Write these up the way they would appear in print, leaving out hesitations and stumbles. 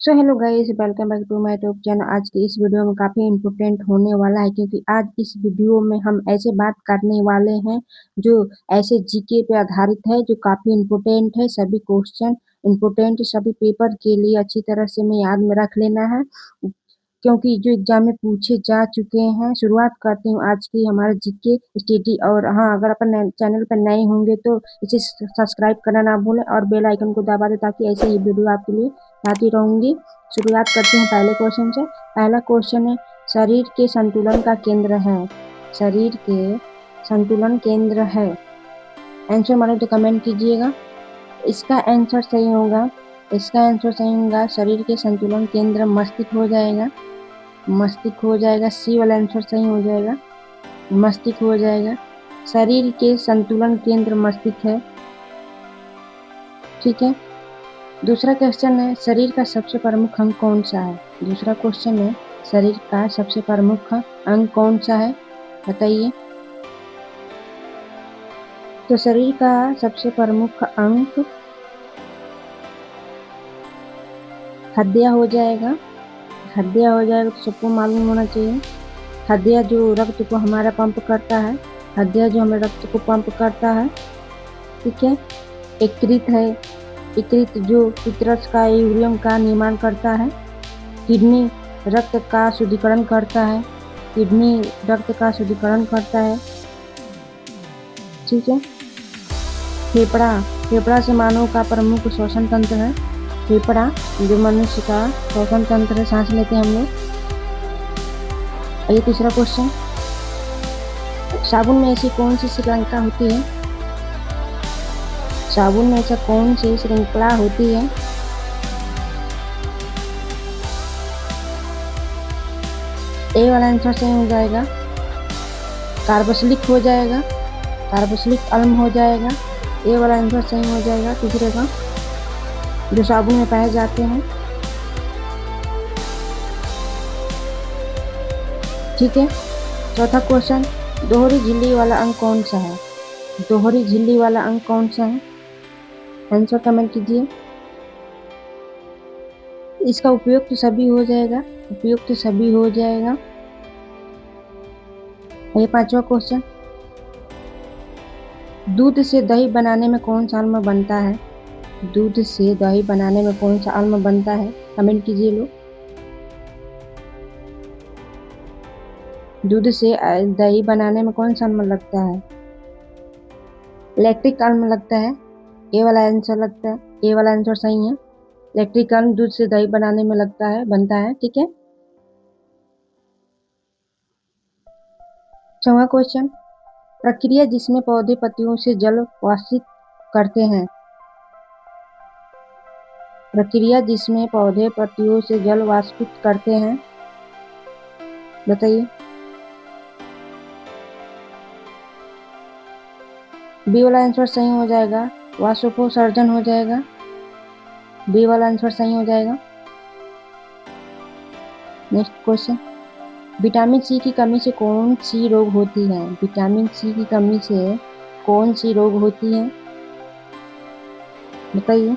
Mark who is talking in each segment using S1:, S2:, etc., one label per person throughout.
S1: So hello guys, welcome back to my YouTube channel. आज की इस वीडियो में काफ़ी इम्पोर्टेंट होने वाला है, क्योंकि आज इस वीडियो में हम ऐसे बात करने वाले हैं जो ऐसे जीके पे आधारित है, जो काफ़ी इम्पोर्टेंट है। सभी क्वेश्चन इम्पोर्टेंट, सभी पेपर के लिए अच्छी तरह से में याद में रख लेना है, क्योंकि जो एग्जाम में पूछे जा चुके हैं। शुरुआत करती हूँ आज की हमारा जीके स्टडी। और हाँ, अगर अपन चैनल पर नए होंगे तो इसे सब्सक्राइब करना ना भूलें और बेल आइकन को दबा दें, ताकि ऐसे ही वीडियो आपके लिए आती रहूंगी। शुरुआत करते हैं पहले क्वेश्चन से। पहला क्वेश्चन है, शरीर के संतुलन का केंद्र है। शरीर के संतुलन केंद्र है। आंसर मानो तो कमेंट कीजिएगा। इसका आंसर सही होगा। इसका आंसर सही होगा, शरीर के संतुलन केंद्र मस्तिष्क हो जाएगा। मस्तिष्क हो जाएगा। सी वाला आंसर सही हो जाएगा, मस्तिष्क हो जाएगा। शरीर के संतुलन केंद्र मस्तिष्क है। ठीक है। दूसरा क्वेश्चन है, शरीर का सबसे प्रमुख अंग कौन सा है। दूसरा क्वेश्चन है, शरीर का सबसे प्रमुख अंग कौन सा है, बताइए। तो शरीर का सबसे प्रमुख अंग हृदय हो जाएगा। हृदय हो जाएगा, तो सबको मालूम होना चाहिए। हृदय जो रक्त को हमारा पंप करता है, हृदय जो हमारे रक्त को पंप करता है। ठीक है। यकृत है, यकृत जो पित्तरस का यूरियम का निर्माण करता है। किडनी रक्त का शुद्धिकरण करता है। किडनी रक्त का शुद्धिकरण करता है। ठीक है। फेफड़ा, फेफड़ा से मानव का प्रमुख श्वसन तंत्र है। फेफड़ा जो मनुष्य का श्वसन तंत्र है, सांस लेते हैं हम लोग। ये तीसरा क्वेश्चन, साबुन में ऐसी कौन सी श्रृंखला होती है। साबुन में ऐसा कौन सी श्रृंखला होती है। ए वाला आंसर सही हो जाएगा, कार्बोक्सिलिक हो जाएगा। कार्बोक्सिलिक अम्ल हो जाएगा। ए वाला आंसर सही हो जाएगा तीसरे का, जो साबुन में पाए जाते हैं। ठीक है। चौथा क्वेश्चन, दोहरी झिल्ली वाला अंग कौन सा है। दोहरी झिल्ली वाला अंग कौन सा है, आंसर कमेंट कीजिए। इसका उपयोग तो सभी हो जाएगा, उपयोग तो सभी हो जाएगा। ये पांचवा क्वेश्चन, दूध से दही बनाने में कौन सा अम्ल बनता है। दूध से दही बनाने में कौन सा अम्ल बनता है, कमेंट कीजिए लोग। दूध से दही बनाने में कौन सा अम्ल लगता है, लैक्टिक अम्ल लगता है। ए वाला आंसर लगता है, ए वाला आंसर सही है। लैक्टिक अम्ल दूध से दही बनाने में लगता है, बनता है। ठीक है। छठवां क्वेश्चन, प्रक्रिया जिसमें पौधे पत्तियों से जल वाष्पित करते हैं। प्रक्रिया जिसमें पौधे पत्तियों से जल वाष्पित करते हैं, बताइए। बी वाला आंसर सही हो जाएगा, वाष्पोत्सर्जन हो जाएगा। बी वाला आंसर सही हो जाएगा। नेक्स्ट क्वेश्चन, विटामिन सी की कमी से कौन सी रोग होती है। विटामिन सी की कमी से कौन सी रोग होती है, बताइए।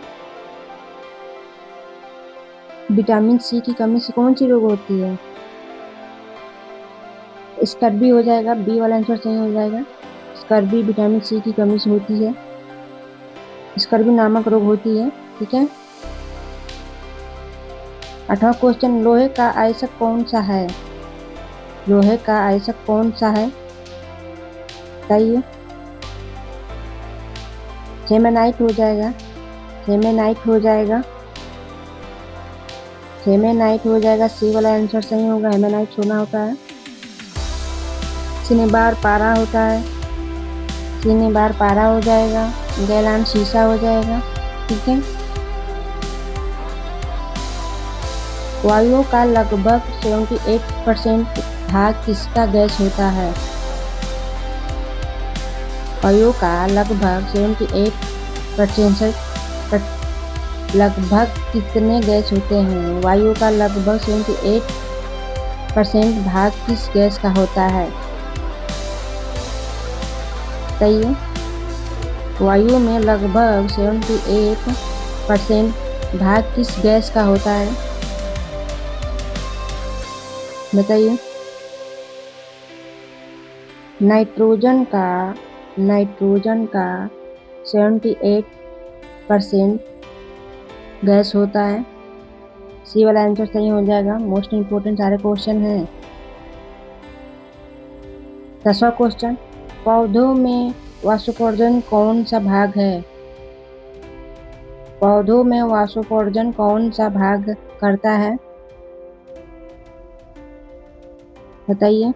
S1: विटामिन सी की कमी से कौन सी रोग होती है, स्कर्वी हो जाएगा। बी वाला आंसर सही हो जाएगा। स्कर्वी विटामिन सी की कमी से होती है, स्कर्वी नामक रोग होती है। ठीक है। 8वां क्वेश्चन, लोहे का आयस्क कौन सा है। लोहे का आयस्क कौन सा है, बताइए। हेमेनाइट हो जाएगा। हेमेनाइट हो जाएगा। हेमेनाइट हो जाएगा। सी वाला आंसर सही होगा, हेमेनाइट सोना होता है। सिनेबार पारा होता है। सिनेबार पारा हो जाएगा। गैलान शीशा हो जाएगा। ठीक है। वायु का लगभग 78% भाग किसका गैस होता है। वायु का लगभग 78% लगभग कितने गैस होते हैं। वायु का लगभग 78% भाग किस गैस का होता है, बताइए। वायु में लगभग 78% भाग किस गैस का होता है। बताइए। नाइट्रोजन का 78% गैस होता है। सी वाला आंसर सही हो जाएगा। मोस्ट इंपोर्टेंट सारे क्वेश्चन हैं। 10वां क्वेश्चन, पौधों में वाष्पोत्सर्जन कौन सा भाग है? पौधों में वाष्पोत्सर्जन कौन सा भाग करता है? बताइए।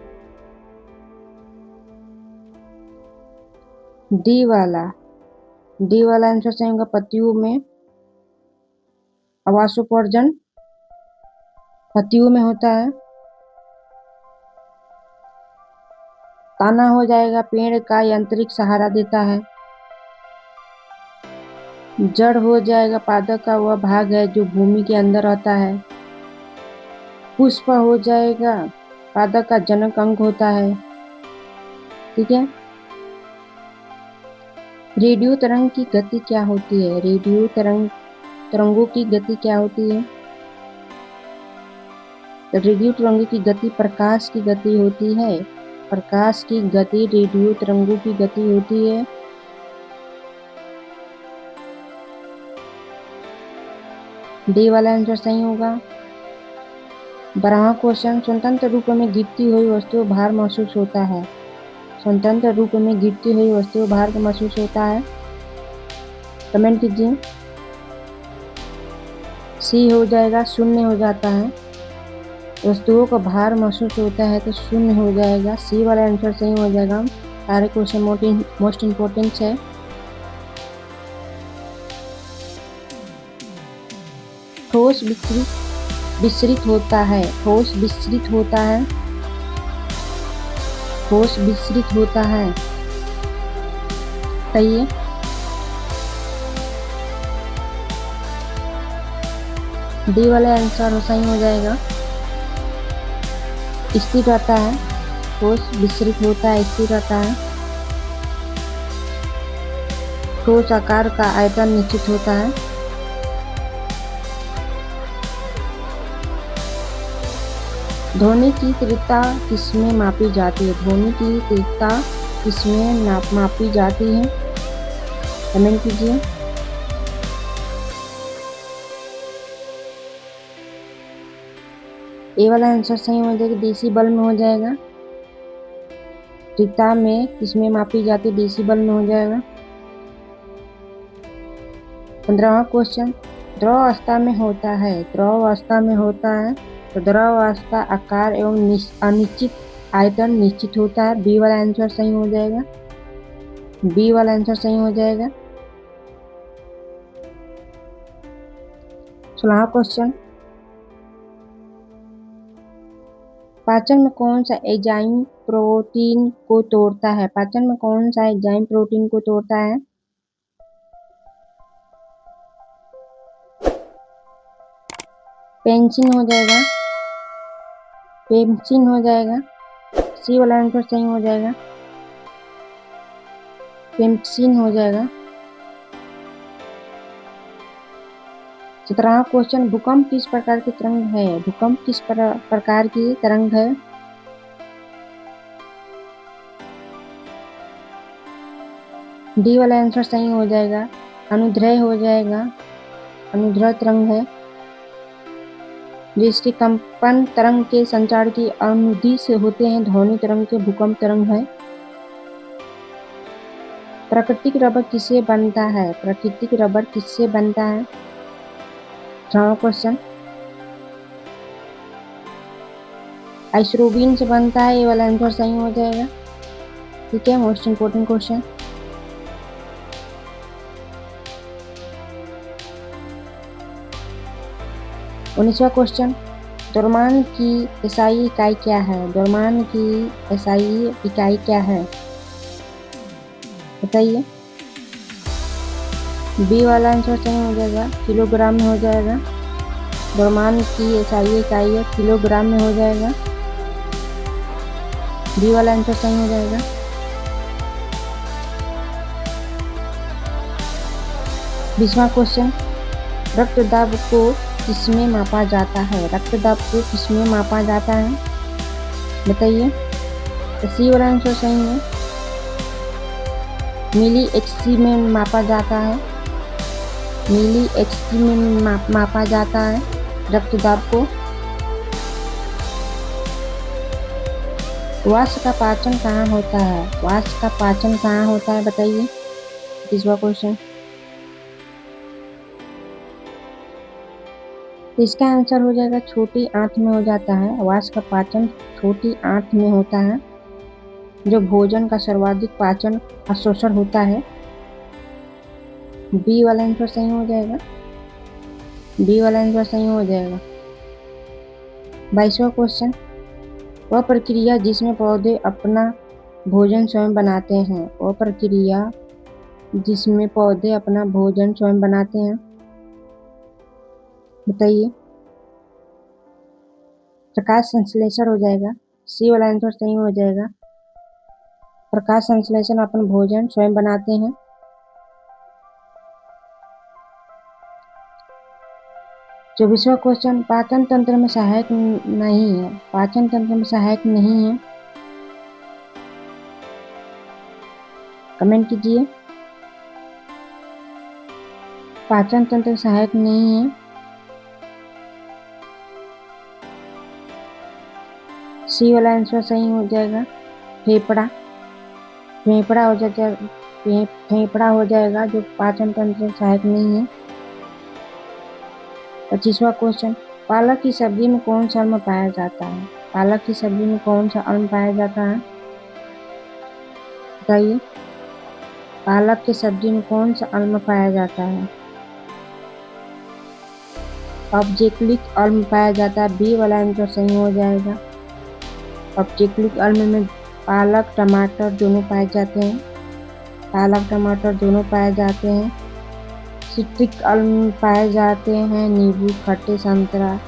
S1: डी वाला आंसर सही होगा। पत्तियों में वाष्पोत्सर्जन पत्तियों में होता है। तना हो जाएगा, पेड़ का यांत्रिक सहारा देता है। जड़ हो जाएगा, पादप का वह भाग है जो भूमि के अंदर रहता है। पुष्प हो जाएगा, पादप का जनक अंग होता है। ठीक है। रेडियो तरंग की गति क्या होती है? रेडियो तरंगों की गति क्या होती है? रेडियो तरंगों की गति प्रकाश की गति होती है। प्रकाश की गति रेडियो तरंगों की गति होती है। डी वाला आंसर सही होगा। 12वां क्वेश्चन, स्वतंत्र रूप में गिरती हुई वस्तु भार महसूस होता है। स्वतंत्र रूप में गिरती हुई वस्तु भार महसूस होता है। कमेंट कीजिए। सी हो जाएगा, शून्य हो जाता है। वस्तुओं का भार महसूस होता है तो शून्य हो जाएगा। सी वाला आंसर सही हो जाएगा। सारे क्वेश्चन मोस्ट इंपोर्टेंट है। ठोस विसरित होता है। ठोस विसरित होता है। ठोस विसरित होता है। सही है। डी वाला आंसर सही हो जाएगा। स्थिर रहता है। ठोस विसरित होता है, स्थिर रहता है। ठोस आकार का आयतन निश्चित होता है। ध्वनि की तीव्रता किसमें मापी जाती है? ध्वनि की तीव्रता किसमें मापी जाती है? कमेंट कीजिए। ए वाला आंसर सही हो जाएगा। डेसिबल में हो जाएगा। तीव्रता में किसमें मापी जाती है? डेसिबल में हो जाएगा। 15वां क्वेश्चन, द्रव अवस्था में होता है। द्रव अवस्था में होता है तो द्रव अवस्था आकार एवं अनिश्चित आयतन निश्चित होता है। बी वाला आंसर सही हो जाएगा। बी वाला आंसर सही हो जाएगा। 16वां क्वेश्चन, पाचन में कौन सा एंजाइम प्रोटीन को तोड़ता है? पाचन में कौन सा एंजाइम प्रोटीन को तोड़ता है? पेंसिन हो जाएगा। पेंसिन हो जाएगा। सी वाला आंसर सही हो जाएगा। पेंसिन हो जाएगा। 17वां क्वेश्चन, भूकंप किस प्रकार की तरंग है? भूकंप किस प्रकार की तरंग है? डी वाला आंसर सही हो जाएगा। अनुदैर्ध्य हो जाएगा। अनुदैर्ध्य तरंग है जिसके कंपन तरंग के संचार की अनुधि से होते हैं। ध्वनि तरंग के भूकंप तरंग है। प्राकृतिक रबर किससे बनता है? प्राकृतिक रबर किससे बनता है? 18वां क्वेश्चन, आइसोबीन से बनता है। ये वाला आंसर सही हो जाएगा। ठीक है। Most important question. 19वां क्वेश्चन, द्रव्यमान की एसआई इकाई क्या है? द्रव्यमान की एसआई इकाई क्या है? बताइए। बी वाला आंसर सही हो जाएगा। किलोग्राम में हो जाएगा। द्रव्यमान की एसआई इकाई है, किलोग्राम में हो जाएगा। बी वाला आंसर सही हो जाएगा। 20वां क्वेश्चन, रक्तदाब को किसमें मापा जाता है? रक्तदाब को किसमें मापा जाता है? बताइए। तो सी वाला आंसर सही है। मिली एचसी में मापा जाता है, मिली एचसी में मापा जाता है रक्तदाब को। वाष्प का पाचन कहाँ होता है, वाष्प का पाचन कहाँ होता है बताइए। तीसरा क्वेश्चन। तो इसका आंसर हो जाएगा छोटी आंत में हो जाता है। वाष्प का पाचन छोटी आंत में होता है, जो भोजन का सर्वाधिक पाचन अवशोषण होता है। बी वाला आंसर सही हो जाएगा, बी वाला आंसर सही हो जाएगा। 22वां क्वेश्चन। वह प्रक्रिया जिसमें पौधे अपना भोजन स्वयं बनाते हैं, वह प्रक्रिया जिसमें पौधे अपना भोजन स्वयं बनाते हैं, बताइए। प्रकाश संश्लेषण हो जाएगा, सी वाला आंसर सही हो जाएगा। प्रकाश संश्लेषण अपन भोजन स्वयं बनाते हैं। 24वां क्वेश्चन। पाचन तंत्र में सहायक नहीं है, पाचन तंत्र में सहायक नहीं है, कमेंट कीजिए। पाचन तंत्र सहायक नहीं है। सी वाला आंसर सही हो जाएगा, फेफड़ा। फेफड़ा हो जाएगा, फेफड़ा हो जाएगा जो पाचन तंत्र सहायक नहीं है। 25वां क्वेश्चन। पालक की सब्जी में कौन सा अम्ल पाया जाता है, पालक की सब्जी में कौन सा अम्ल पाया जाता है, बताइए। पालक की सब्जी में कौन सा अम्ल पाया जाता है। ऑब्जेक्टिलिक अम्ल पाया जाता है, बी वाला आंसर सही हो जाएगा। ऑब्जेक्टिलिक अम्ल में पालक टमाटर दोनों पाए जाते हैं, पालक टमाटर दोनों पाए जाते हैं। सिट्रिक अम्ल पाए जाते हैं, नींबू, खट्टे संतरा।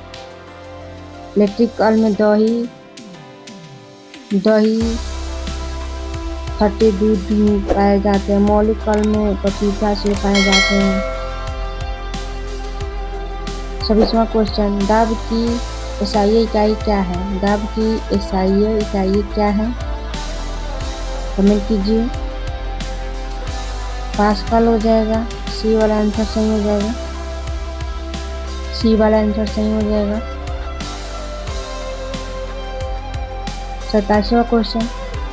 S1: लैक्टिक अम्ल में दही, खट्टे दूध पाए जाते हैं। मौलिक अम्ल में पपीता से पाए जाते हैं। 26वां क्वेश्चन। दाब की एसआई इकाई क्या है, दाब की एसआई इकाई क्या है, कमेंट कीजिए। पास्कल हो जाएगा, सी वाला आंसर सही हो जाएगा, सी वाला आंसर सही हो जाएगा। 27वां क्वेश्चन।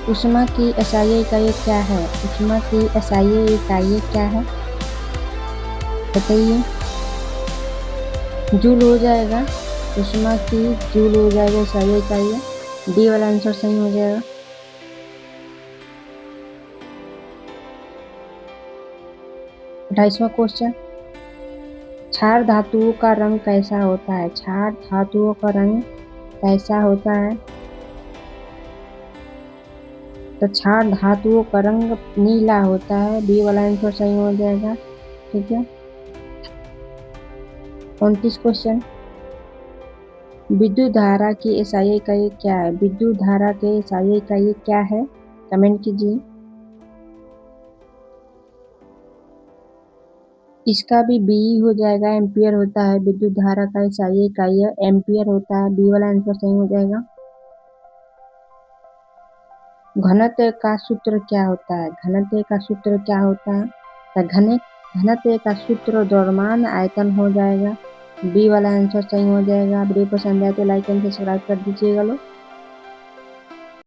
S1: ऊष्मा की एसआई इकाई क्या है, ऊष्मा की एसआई इकाई क्या है, बताइए। जूल हो जाएगा, ऊष्मा की जूल हो जाएगा एसआई इकाई, डी वाला आंसर सही हो जाएगा। 28वां क्वेश्चन। क्षार धातुओं का रंग कैसा होता है, क्षार धातुओं का रंग कैसा होता है। तो क्षार धातुओं का रंग नीला होता है, बी वाला आंसर सही हो जाएगा। ठीक है। 29 क्वेश्चन। विद्युत धारा की एसआई इकाई क्या है, विद्युत धारा के एसआई इकाई क्या है, कमेंट कीजिए। इसका भी बी हो जाएगा, एम्पियर होता है। विद्युत धारा का एसआई इकाई है एम्पियर होता है, बी वाला आंसर सही हो जाएगा। घनत्व का सूत्र क्या होता है, घनत्व का सूत्र क्या होता है। तो घनत्व का सूत्र द्रव्यमान आयतन हो जाएगा, बी वाला आंसर सही हो जाएगा। वीडियो पसंद आए तो लाइक एंड सब्सक्राइब कर दीजिएगा लोग।